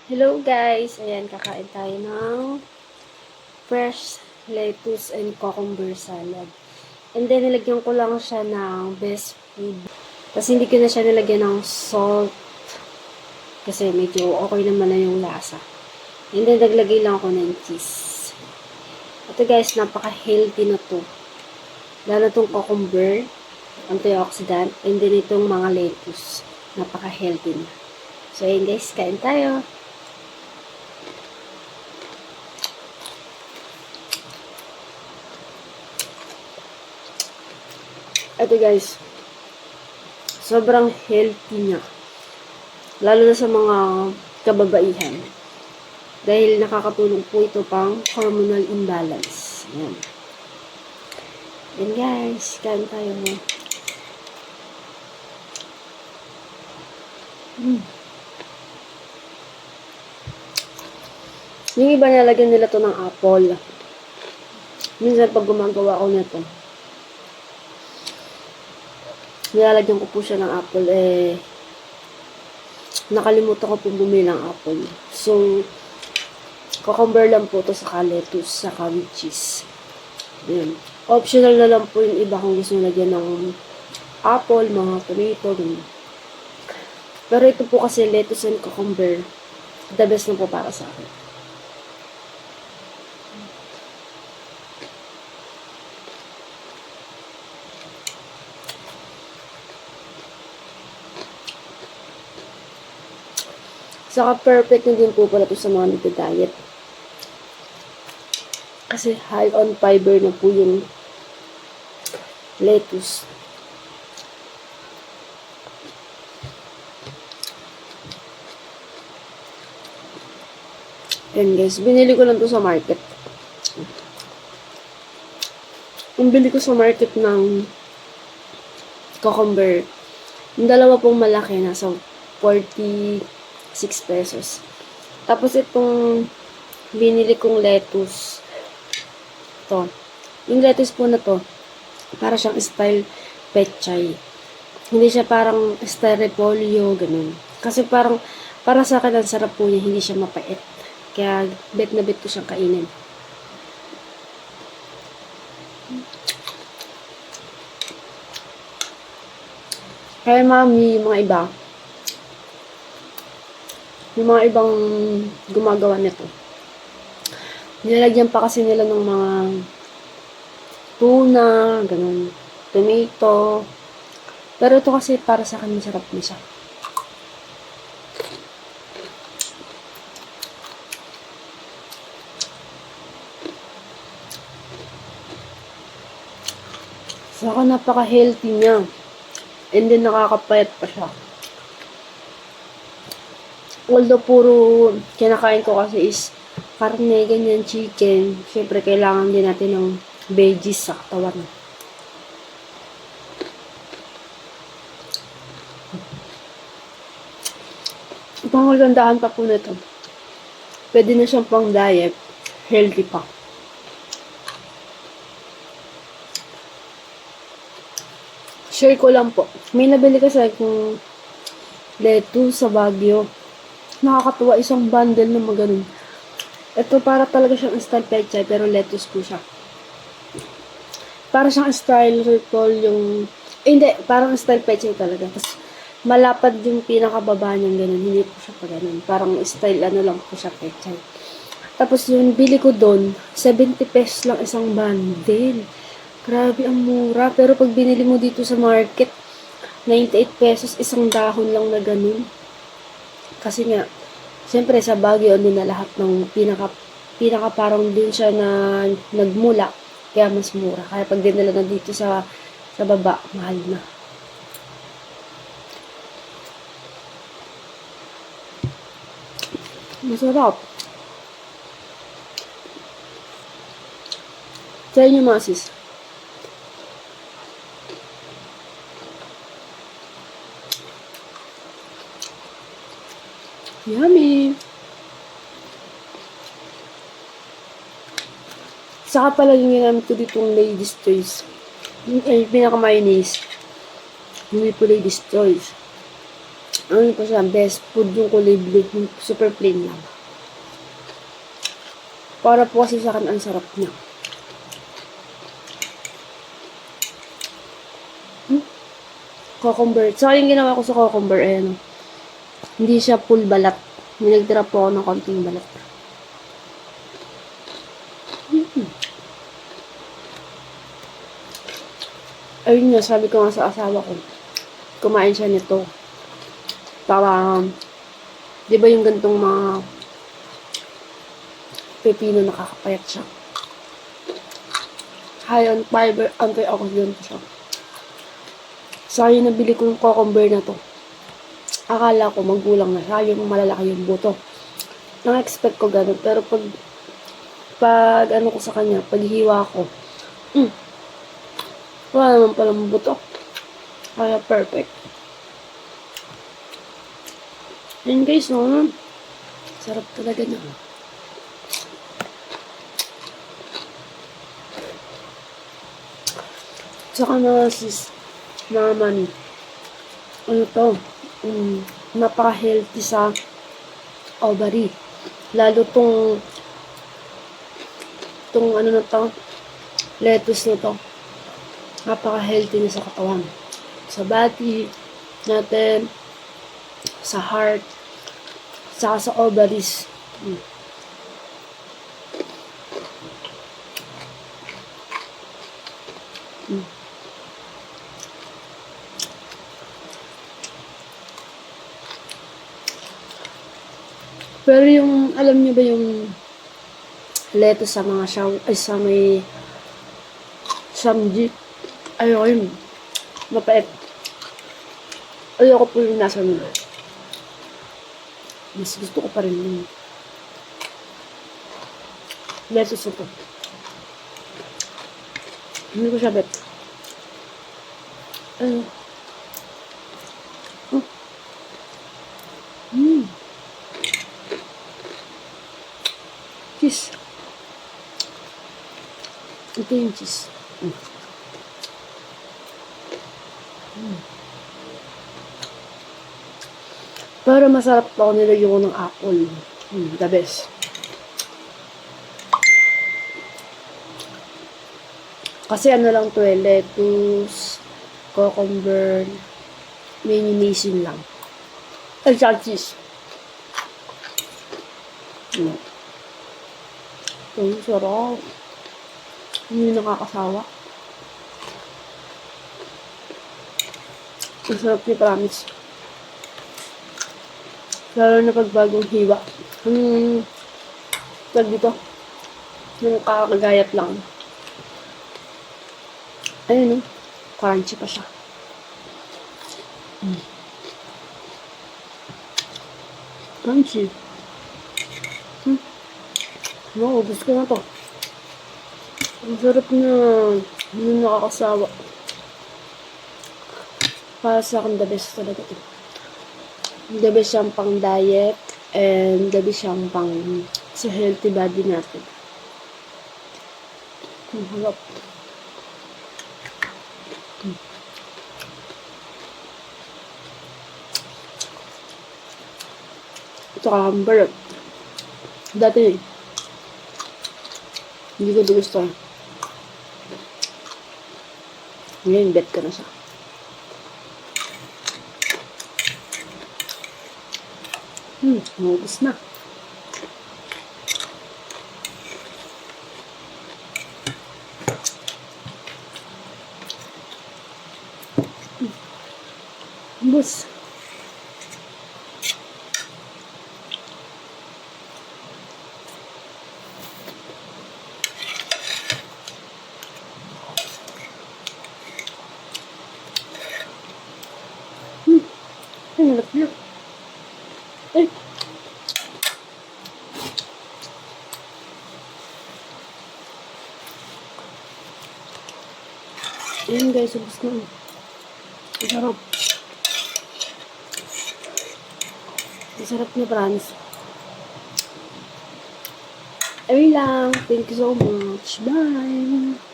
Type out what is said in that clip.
Hello guys! Ayan, kakain tayo ng fresh lettuce and cucumber salad. And then, nilagyan ko lang siya ng best food. Tapos, hindi ko na siya nilagyan ng salt. Kasi medyo okay naman na yung lasa. And then, naglagay lang ako ng cheese. Ito guys, napaka-healthy na to. Lalo itong cucumber, antioxidant, and then itong mga lettuce. Napaka-healthy na. So, ayan guys, kain tayo. Ito guys, sobrang healthy niya. Lalo na sa mga kababaihan. Dahil nakakatulong po ito pang hormonal imbalance. Ayan. Yan guys, kain tayo mo. Yung iba nalagyan nila to ng apple. Minsan pag gumagawa ko nito, nilalagyan ko po siya ng apple, nakalimutan ko po bumili ng apple. So, cucumber lang po to sa lettuce, saka with cheese. Ayan. Optional na lang po yung iba kung gusto lagyan ng apple, mga tomato, ganyan. Pero ito po kasi lettuce and cucumber, the best na po para sa akin. Saka perfect na din po pala ito sa mga nagda-diet. Kasi high on fiber na po yung lettuce. Ayan guys, binili ko lang to sa market. Ang bili ko sa market ng cucumber, yung dalawa pong malaki, nasa 46 pesos. Tapos itong binili kong lettuce, to. Yung lettuce po na to, para siyang style pechay. Hindi siya parang style repolyo, ganun. Kasi parang, para sa akin, ang sarap po niya, hindi siya mapait. Kaya, bet na bet ko siyang kainin. Kaya mami, yung mga iba, yung mga ibang gumagawa nito, nilalagyan pa kasi nila ng mga tuna, ganun, tomato. Pero ito kasi para sa akin masarap na siya. Saka napaka-healthy niya. And then nakakapayat pa siya. Although puro kinakain ko kasi is karne, ganyan, chicken. Siyempre, kailangan din natin ng veggies sa katawan. Pangagandaan pa po nito. Pwede na siyang pang diet. Healthy pa. Share ko lang po. May nabili kasi akong lettuce sa Baguio. Nakakatuwa, isang bundle na maganon. Ito para talaga siyang style pechay, pero lettuce po siya. Para siyang style repol yung... hindi, parang style pechay talaga. Tapos, malapad yung pinakababa niyang ganun. Hindi po siya pa ganun. Parang style ano lang po siya pechay. Tapos yung bili ko doon, 70 pesos lang isang bundle. Grabe, ang mura. Pero pag binili mo dito sa market, 98 pesos, isang dahon lang na ganun. Kasi nga, siyempre sa Baguio, din na lahat ng pinaka parang din siya na nagmula. Kaya mas mura. Kaya pag dinala na dito sa baba, mahal na. Masarap. Sa inyo mga sis. Yummy! Saka pala yung ginamit ko ditong Lady's Choice. Yung pinaka-mayonnaise. Hindi po Lady's Choice. Ano po siya, best food yung kulay blue. Yung super plain lang. Para po kasi sa akin, ang sarap niya. Cucumber. So, yung ginawa ko sa cucumber, ayan. Hindi siya full balat. May nagtira po ako ng konting balat. Ayun nga, sabi ko nga sa asawa ko, kumain siya nito. Para, di ba yung gantong mga pepino nakakapayat siya. High on fiber, antioxidant siya. Sa yung nabili ko yung cucumber na to, akala ko magulang na siya, yung malalaki yung buto. Nang-expect ko ganun, pero pag ano ko sa kanya, paghiwa ko, wala naman palang buto. Kaya perfect. And guys, no, sarap talaga na. Saka mga sis, naman, ano to, napaka-healthy sa ovary. Lalo tong ano na to, lettuce na to, napaka-healthy na sa katawan. Sa body natin, sa heart, saka sa ovaries. Pero yung, alam niyo ba yung lettuce sa mga ay sa may samji, ayoko yun. Mapait. Ayoko po yung nasa nila. Mas gusto ko pa rin yung lettuce ito. Hindi ko siya bet. Ano? Cheese. Ito yung cheese. Pero masarap pa ako nilagyan ko ng apple. The best. Kasi ano lang to lettuce, cucumber, mayonnaise lang. Ay, cheese. Ay, sarap. Hindi nakakasawa. Ang sarap niya, promise. Lalo na pag bagong hiwa. Tag dito. Yung kakagayat lang. Ayun, crunchy pa siya. Crunchy. Wow, gusto ko na to. Ang sarap na. Hindi nakakasawa. Para sa akin, the best talaga ito. The best siyang pang diet and the best siyang pang sa healthy body natin. Ang harap. Ito cucumber. Dati hindi ko gusto. Ngayon, bet ka na siya. Maubos na. Maubos. Ay, nalap na. Ay. Ayan guys, ubos na. Masarap. Masarap na, promise. Ayun lang. Thank you so much. Bye!